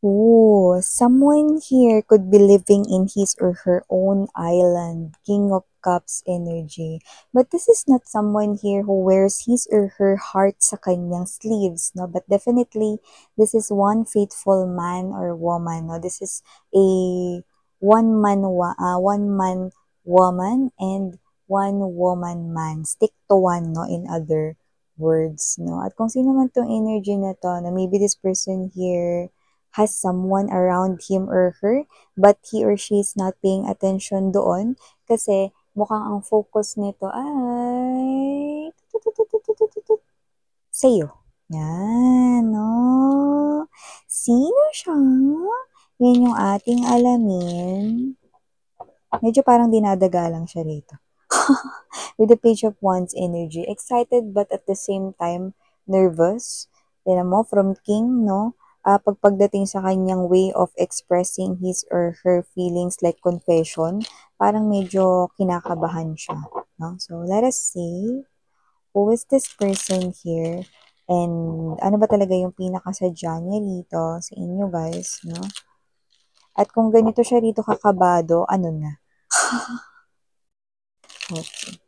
Oh, someone here could be living in his or her own island, King of Cups energy. But this is not someone here who wears his or her heart sa kanyang sleeves, no? But definitely, this is one faithful man or woman, no? This is a one man woman and one woman man. Stick to one, no? In other words, no? At kung sino man tong energy na to, na maybe this person here has someone around him or her, but he or she is not paying attention doon kasi mukhang ang focus nito ay sa'yo. Yan, no? Sino siya? Yan yung ating alamin. Medyo parang dinadaga lang siya rito. With the Page of Wands energy, excited but at the same time nervous. Tignan mo, from King, no? Pagdating sa kanyang way of expressing his or her feelings like confession, parang medyo kinakabahan siya. No? So, let us see who is this person here and ano ba talaga yung pinakasadya niya dito sa inyo guys, no? At kung ganito siya rito kakabado, ano na? Okay.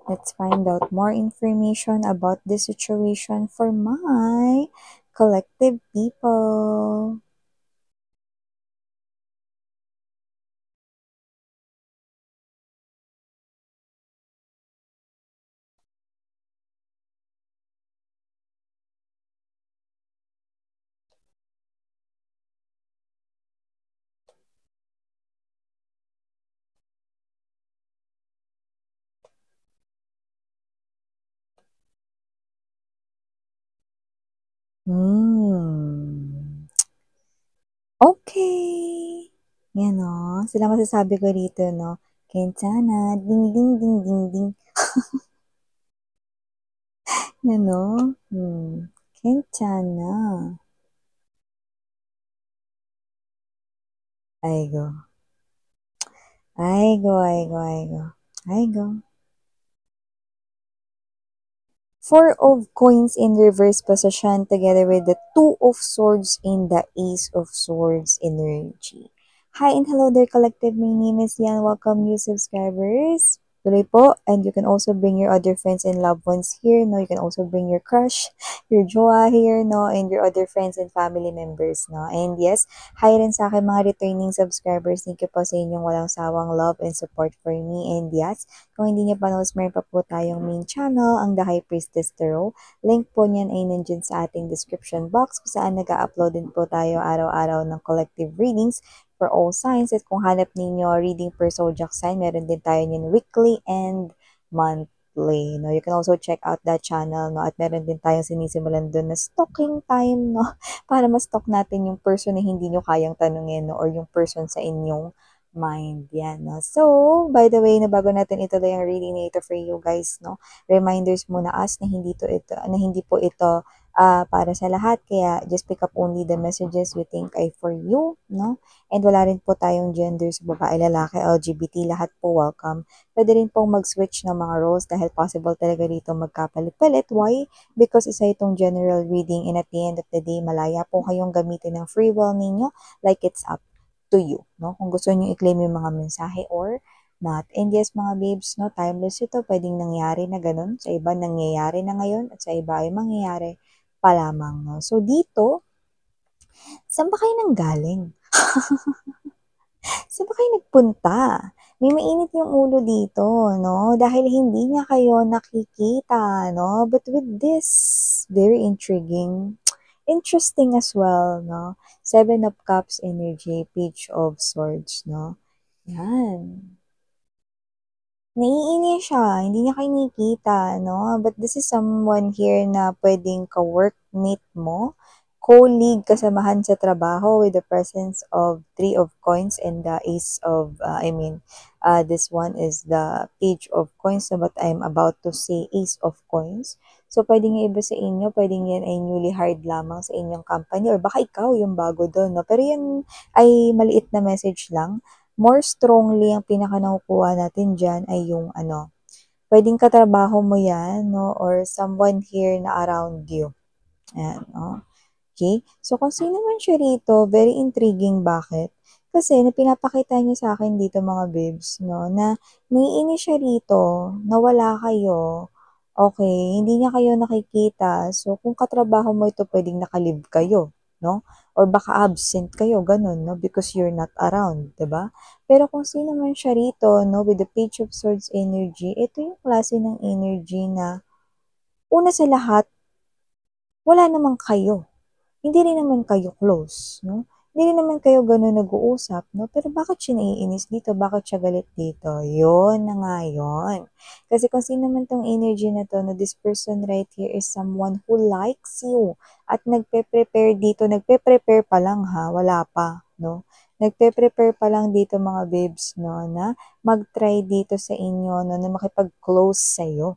Let's find out more information about this situation for my collective people. Hmm. Okay. Yan o. Sila masasabi ko dito, no? Kensana. Ding, ding, ding, ding, ding. Yan o. Kensana. Aigo. Aigo, aigo, aigo. Aigo. Four of Coins in reverse position together with the Two of Swords in the Ace of Swords energy. Hi and hello there collective, my name is Yan. Welcome new subscribers. Tuloy po, and you can also bring your other friends and loved ones here, no? You can also bring your crush, your jowa here, no? And your other friends and family members, no? And yes, hi rin sa akin mga returning subscribers. Thank you po sa inyong walang sawang love and support for me. And yes, kung hindi niyo pa knows, meron pa po tayong main channel, ang The High Priestess Tarot. Link po niyan ay nandiyan sa ating description box kung saan nag-upload din po tayo araw-araw ng collective readings for all signs. At kung hanap ninyo reading per zodiac sign, meron din tayo niyan weekly and monthly. No? You can also check out that channel. No? At meron din tayong sinisimulan doon na stalking time, no? Para ma-stalk natin yung person na hindi nyo kayang tanungin, no? Or yung person sa inyong mind. Yan, no? So, by the way, na bago natin ituloy ang reading na ito for you guys, no? Reminders muna us na hindi po ito para sa lahat. Kaya, just pick up only the messages we think ay for you, no? And wala rin po tayong genders, babae, lalaki, LGBT, lahat po welcome. Pwede rin pong mag-switch ng mga roles dahil possible talaga dito magkapalit-palit. Why? Because isa itong general reading and at the end of the day, malaya po kayong gamitin ng free will ninyo like it's up to you, no? Kung gusto niyo i-claim yung mga mensahe or not. And yes, mga babes, no, timeless ito. Pwedeng nangyari na ganun. Sa iba, nangyayari na ngayon at sa iba ay mangyayari pa lamang, no? So, dito, saan ba kayo nanggaling? Saan ba kayo nagpunta? May mainit yung ulo dito, no? Dahil hindi niya kayo nakikita, no? But with this, very intriguing, interesting as well, no? Seven of Cups energy, Page of Swords, no? Yan. Naiinis siya, hindi niya kayo nakikita, no? But this is someone here na pwedeng ka-workmate mo, colleague, kasamahan sa trabaho with the presence of Three of Coins and the Ace of, this one is the Page of Coins, so but I'm about to say Ace of Coins. So, pwedeng yung iba sa inyo, pwedeng yan ay newly hired lamang sa inyong company or baka ikaw yung bago doon, no? Pero yan ay maliit na message lang. More strongly, ang pinaka nakukuha natin dyan ay yung Puwedeng katrabaho mo 'yan 'no or someone here na around you. Ayan, oh. Okay? So, kung sino man siya rito, very intriguing. Bakit? Kasi na pinapakita niya sa akin dito mga babes, no, na naiinis siya rito na wala kayo. Okay, hindi niya kayo nakikita. So, kung katrabaho mo ito, pwedeng nakalib kayo, no? Or baka absent kayo, ganun, no? Because you're not around, 'di ba? Pero kung sino man siya rito, no, with the Page of Swords energy, ito yung klase ng energy na una sa lahat, wala namang kayo. Hindi rin naman kayo close, no? Hindi rin naman kayo gano'n nag-uusap, no? Pero bakit siya naiinis dito? Bakit siya galit dito? Yun na nga yun. Kasi kung sino man tong energy na to, no, this person right here is someone who likes you. At nagpe-prepare dito, nagpe-prepare pa lang ha, wala pa, no? Nagpe-prepare pa lang dito mga babes, no, na mag-try dito sa inyo, no, na makipag-close sa'yo.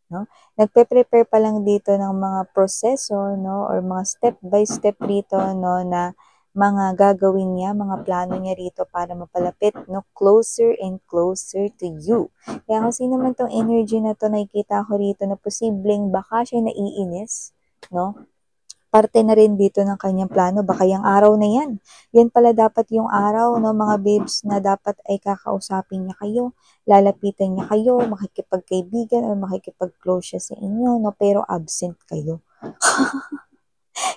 No? Nagpe-prepare pa lang dito ng mga proseso, no, or mga step by step rito, no, na mga gagawin niya, mga plano niya rito para mapalapit, no, closer and closer to you. Kaya kung sino man tong energy na to, nakikita ko rito na posibleng baka siya naiinis, no, parte na rin dito ng kanyang plano, baka yung araw na yan. Yan pala dapat yung araw, no, mga babes, na dapat ay kakausapin niya kayo, lalapitan niya kayo, makikipagkaibigan or makikipag-close siya sa inyo, no, pero absent kayo.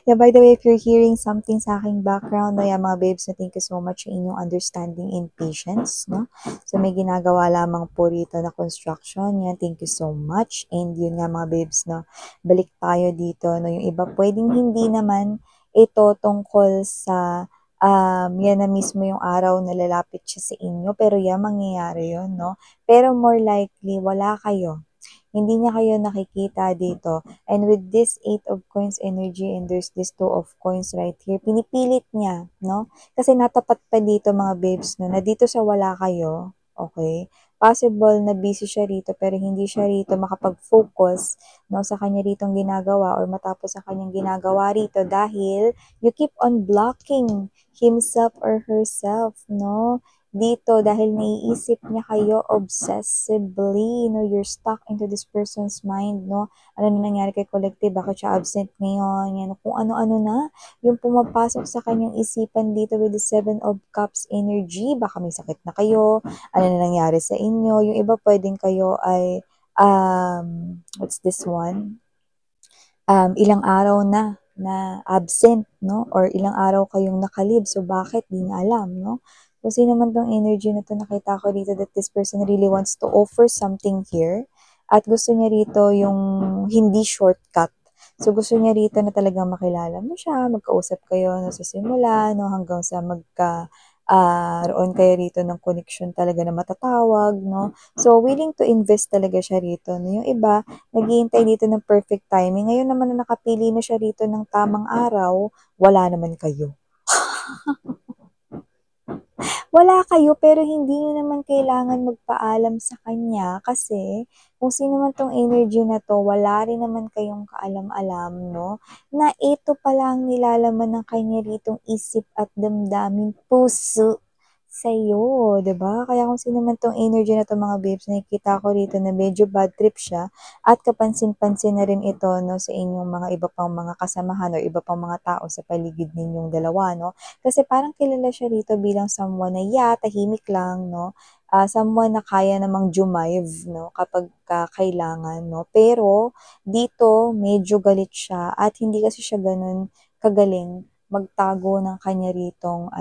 Yeah, by the way, if you're hearing something sa aking background, no, yeah, mga babes, na thank you so much sa inyong understanding and patience, no? So, may ginagawa lamang po rito na construction, yan, thank you so much. And yun nga mga babes, no, balik tayo dito, no, yung iba pwedeng hindi naman ito tungkol sa yan na mismo yung araw na lalapit siya sa inyo, pero yan, mangyayari yun, no? Pero more likely, wala kayo. Hindi niya kayo nakikita dito. And with this 8 of Coins energy and there's this 2 of Coins right here, pinipilit niya, no? Kasi natapat pa dito mga babes, no, na dito sa wala kayo, okay? Possible na busy siya rito pero hindi siya rito makapag-focus, no, sa kanya ritong ginagawa or matapos sa kanyang ginagawa rito dahil you keep on blocking himself or herself, no? Dito dahil naiisip niya kayo obsessively, no, you're stuck into this person's mind, no, ano na nangyari kay collective, bakit siya absent ngayon, yan, kung ano-ano na yung pumapasok sa kanyang isipan dito with the 7 of Cups energy, baka may sakit na kayo, ano na nangyari sa inyo, yung iba pwedeng kayo ay, what's this one? Ilang araw na absent, no? Or ilang araw kayong nakalib. So, bakit? Di niya alam, no? Kung sino man tong energy na to, nakita ko dito that this person really wants to offer something here. At gusto niya rito yung hindi shortcut. So, gusto niya rito na talagang makilala mo siya, magkausap kayo no, sa simula, no, hanggang sa roon kayo rito ng connection talaga na matatawag, no? So, willing to invest talaga siya rito. No? Yung iba, naghihintay dito ng perfect timing. Ngayon naman na nakapili na siya rito ng tamang araw, wala naman kayo. Wala kayo pero hindi nyo naman kailangan magpaalam sa kanya kasi kung sino man tong energy na to, wala rin naman kayong kaalam-alam, no? Na ito pala ang nilalaman ng kanya ritong isip at damdamin, puso sa'yo, 'di ba? Kaya kung sino man tong energy na to mga babes, nakikita ko rito na medyo bad trip siya at kapansin-pansin na rin ito, no, sa inyong mga iba pang mga kasamahan o iba pang mga tao sa paligid ninyong dalawa, no? Kasi parang kilala siya rito bilang someone na tahimik lang, no? Someone na kaya namang jumive, no? Kapag kailangan, no? Pero dito, medyo galit siya at hindi kasi siya ganun kagaling magtago ng kanya ritong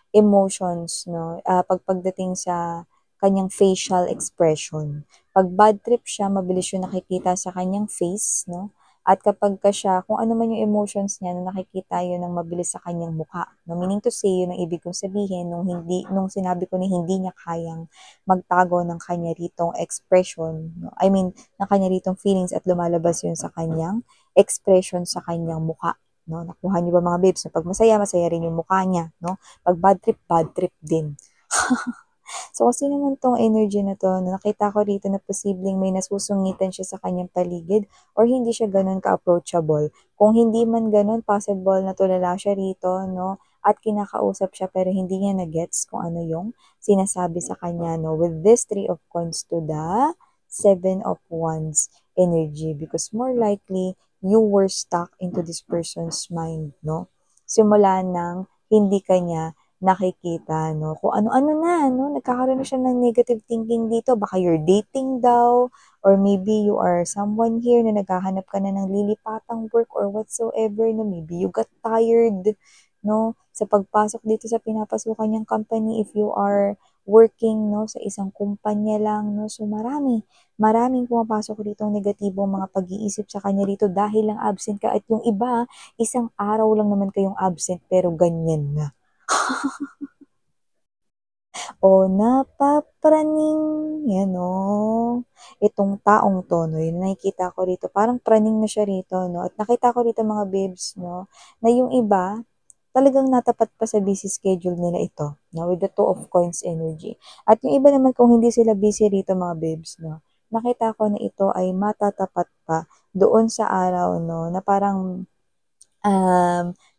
emotions, no? Pagdating sa kanyang facial expression. Pag bad trip siya, mabilis yung nakikita sa kanyang face, no? At kapag ka siya, kung ano man yung emotions niya, na nakikita yun ng mabilis sa kanyang mukha. No? Meaning to say, yun ang ibig kong sabihin, nung sinabi ko na hindi niya kayang magtago ng kanya ritong expression, no? I mean, ng kanya ritong feelings at lumalabas yun sa kanyang expression sa kanyang mukha. No? Nakuha niyo ba mga babes? Pag masaya, masaya rin yung mukha niya. No? Pag bad trip din. So, kasi naman tong energy na to, nakita ko rito na posibleng may nasusungitan siya sa kanyang paligid or hindi siya ganun ka-approachable. Kung hindi man ganun, possible na tulala siya rito, no? At kinakausap siya pero hindi niya na-gets kung ano yung sinasabi sa kanya, no? With this 3 of Coins to the Seven of Wands energy because more likely you were stuck into this person's mind, no? Simula nang hindi ka niya nakikita, no? Kung ano-ano na, no? Nagkakaroon na siya ng negative thinking dito. Baka you're dating daw, or maybe you are someone here na naghahanap ka na ng lilipatang work or whatsoever, no? Maybe you got tired, no? Sa pagpasok dito sa pinapasukan niyang company, if you are working, no, sa isang kumpanya lang, no? So, maraming pumapasok dito ang negatibong mga pag-iisip sa kanya rito dahil lang absent ka at yung iba, isang araw lang naman kayong absent pero ganyan na. O napapraning, yan o. Itong taong to, no, yung nakikita ko rito, parang praning na siya rito, no. At nakita ko rito mga babes, no, na yung iba, talagang natapat pa sa busy schedule nila ito, no, with the Two of Coins energy. At yung iba naman kung hindi sila busy rito mga babes, no, nakita ko na ito ay matatapat pa doon sa araw, no, na parang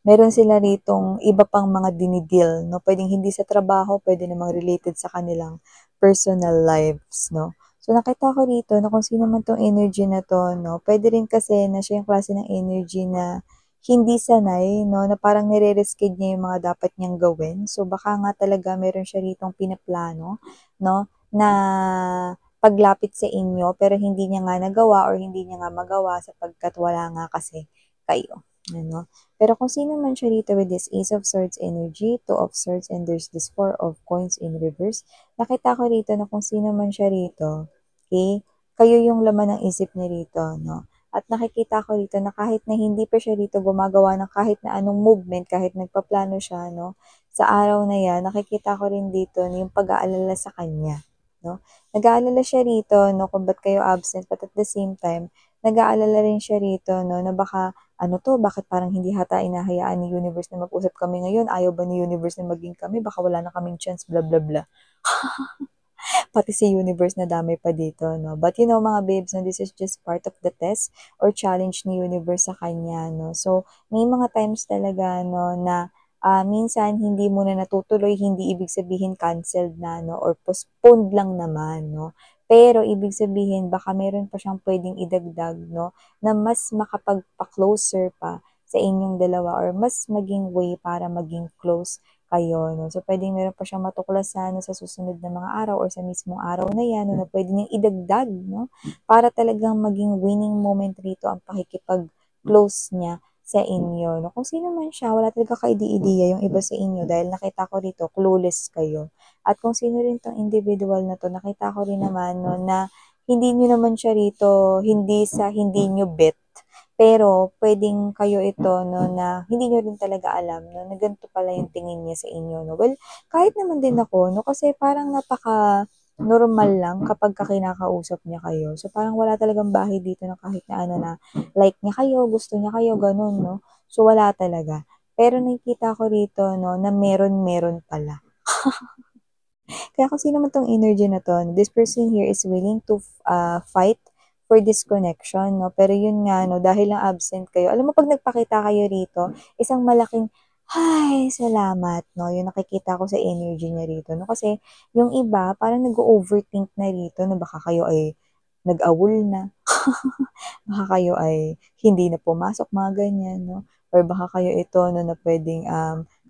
meron sila ritong iba pang mga dinidil, no? Pwedeng hindi sa trabaho, pwede namang related sa kanilang personal lives, no? So, nakita ko rito na kung sino man tong energy na to, no? Pwede rin kasi na siya yung klase ng energy na hindi sanay, no? Na parang nire-riskid niya yung mga dapat niyang gawin. So, baka nga talaga meron siya ritong pinaplano, no? Na paglapit sa inyo, pero hindi niya nga nagawa or hindi niya nga magawa sapagkat wala nga kasi kayo. Ano? Pero kung sino man siya dito with this Ace of Swords energy, Two of Swords, and there's this Four of Coins in reverse, nakita ko rito na kung sino man siya rito, okay, kayo yung laman ng isip niya rito, no? At nakikita ko rito na kahit na hindi pa siya rito gumagawa ng kahit na anong movement, kahit nagpaplano siya, no? Sa araw na yan, nakikita ko rin dito na yung pag-aalala sa kanya, no? Nag-aalala siya rito, no? Kung ba't kayo absent, but at the same time, nag-aalala rin siya rito, no? Na baka ano to, bakit parang hindi hata inahayaan ni universe na mag-usap kami ngayon? Ayaw ba ni universe na maging kami? Baka wala na kaming chance, blah, blah, blah. Pati si universe na damay pa dito, no? But you know, mga babes, no, this is just part of the test or challenge ni universe sa kanya, no? So, may mga times talaga, no, na minsan hindi mo na natutuloy, hindi ibig sabihin canceled na, no? Or postponed lang naman, no? Pero, ibig sabihin, baka meron pa siyang pwedeng idagdag, no? Na mas makapagpa-closer pa sa inyong dalawa or mas maging way para maging close kayo, no? So, pwedeng meron pa siyang matuklasan, no, sa susunod na mga araw or sa mismong araw na yan, no, na pwede niyang idagdag, no? Para talagang maging winning moment rito ang pakikipag-close niya sa inyo, no? Kung sino man siya, wala talaga ka-idea yung iba sa inyo dahil nakita ko rito, clueless kayo. At kung sino rin tong individual na to, nakita ko rin naman, no, na hindi niyo naman siya rito, hindi sa hindi niyo bet, pero puwedeng kayo ito 'no, na hindi niyo rin talaga alam 'no, na ganito pala yung tingin niya sa inyo 'no. Well, kahit naman din ako 'no, kasi parang napaka-normal lang kapagka kinakausap niya kayo. So, parang wala talagang bahid dito na kahit na ano na like niya kayo, gusto niya kayo, gano'n 'no. So, wala talaga. Pero nakikita ko rito 'no, na meron pala. Kaya kung sino man 'tong energy na 'to, this person here is willing to fight for this connection 'no. Pero yun nga 'no, dahil lang absent kayo, alam mo 'pag nagpakita kayo rito, isang malaking, "Ay, salamat," 'no, yung nakikita ko sa energy niya rito 'no. Kasi yung iba parang nag-o-overthink na rito na baka kayo ay nag-awol na, baka kayo ay hindi na pumasok, mga ganyan 'no. Or baka kayo ito 'no, na puwedeng,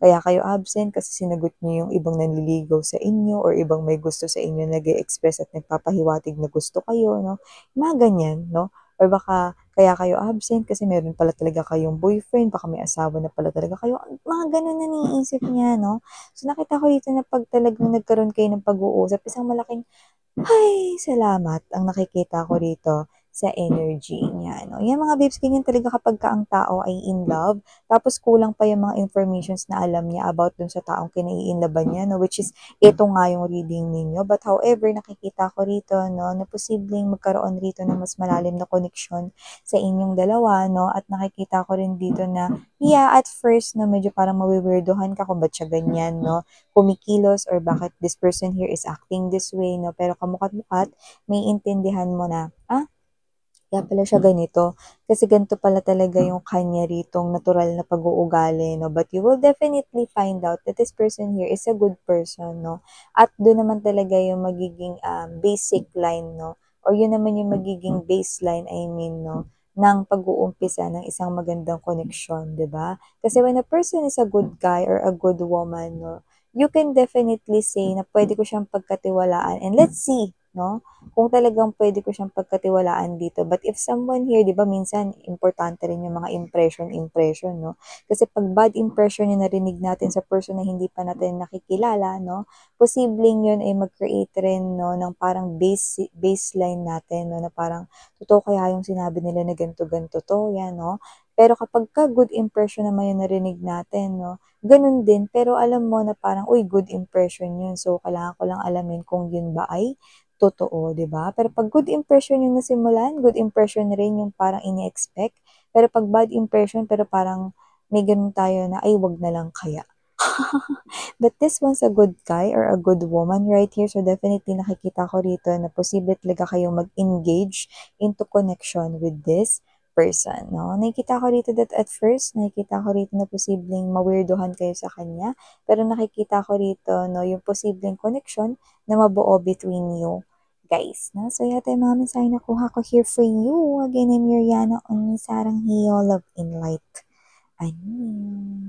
kaya kayo absent kasi sinagot niyo yung ibang nanliligaw sa inyo or ibang may gusto sa inyo, nag-e-express at nagpapahiwatig na gusto kayo 'no, mga ganyan 'no. Or baka kaya kayo absent kasi meron pala talaga kayong boyfriend, baka may asawa na pala talaga kayo, mga gano'n na naiisip niya 'no. So, nakita ko dito na 'pag talagang nagkaroon kayo ng pag-uusap, isang malaking ay, salamat ang nakikita ko rito sa energy niya, 'no. Yan mga babes, ganyan talaga kapagka ang tao ay in love, tapos kulang pa yung mga informations na alam niya about dun sa taong kinai-inlaban niya, 'no, which is ito nga yung reading ninyo. But however, nakikita ko rito, 'no, na posibleng magkaroon rito ng mas malalim na connection sa inyong dalawa, 'no, at nakikita ko rin dito na, yeah, at first, 'no, medyo parang mawi-weirduhan ka kung ba't siya ganyan, 'no, kumikilos or bakit this person here is acting this way, 'no, pero kamukat-mukat may intindihan mo na, kaya pala siya ganito. Kasi ganito pala talaga yung kanya ritong natural na pag-uugali, no? But you will definitely find out that this person here is a good person, no? At doon naman talaga yung magiging basic line, no? or yun naman yung magiging baseline, I mean, no, ng pag-uumpisa ng isang magandang koneksyon, 'di ba? Kasi when a person is a good guy or a good woman, no, you can definitely say na pwede ko siyang pagkatiwalaan and let's see, no, kung talagang pwede ko siyang pagkatiwalaan dito. But if someone here, 'di ba, minsan importante rin yung mga impression, no? Kasi pag bad impression yung narinig natin sa person na hindi pa natin nakikilala, no, posibleng yun ay mag-create rin, no, ng parang baseline natin, no, na parang totoo kaya yung sinabi nila na ganto ganto to, yan, no? Pero kapag ka good impression naman yung narinig natin, no, ganun din, pero alam mo na parang, uy, good impression yun. So, kailangan ko lang alamin kung yun ba ay totoo, di ba? Pero pag good impression yung nasimulan, good impression rin yung parang ini-expect. Pero pag bad impression, pero parang may ganun tayo na, ay, wag na lang kaya. But this one's a good guy or a good woman right here. So definitely nakikita ko rito na posible talaga kayong mag-engage into connection with this person. No? Nakikita ko rito that at first, nakikita ko rito na posibleng mawirdohan kayo sa kanya. Pero nakikita ko rito no, yung posibleng connection na mabuo between you guys. No? So yata yung mga mensahe na kuha ko here for you. Again, I'm Yuriana on Sarang Hiyo, Love in Light. Ayun.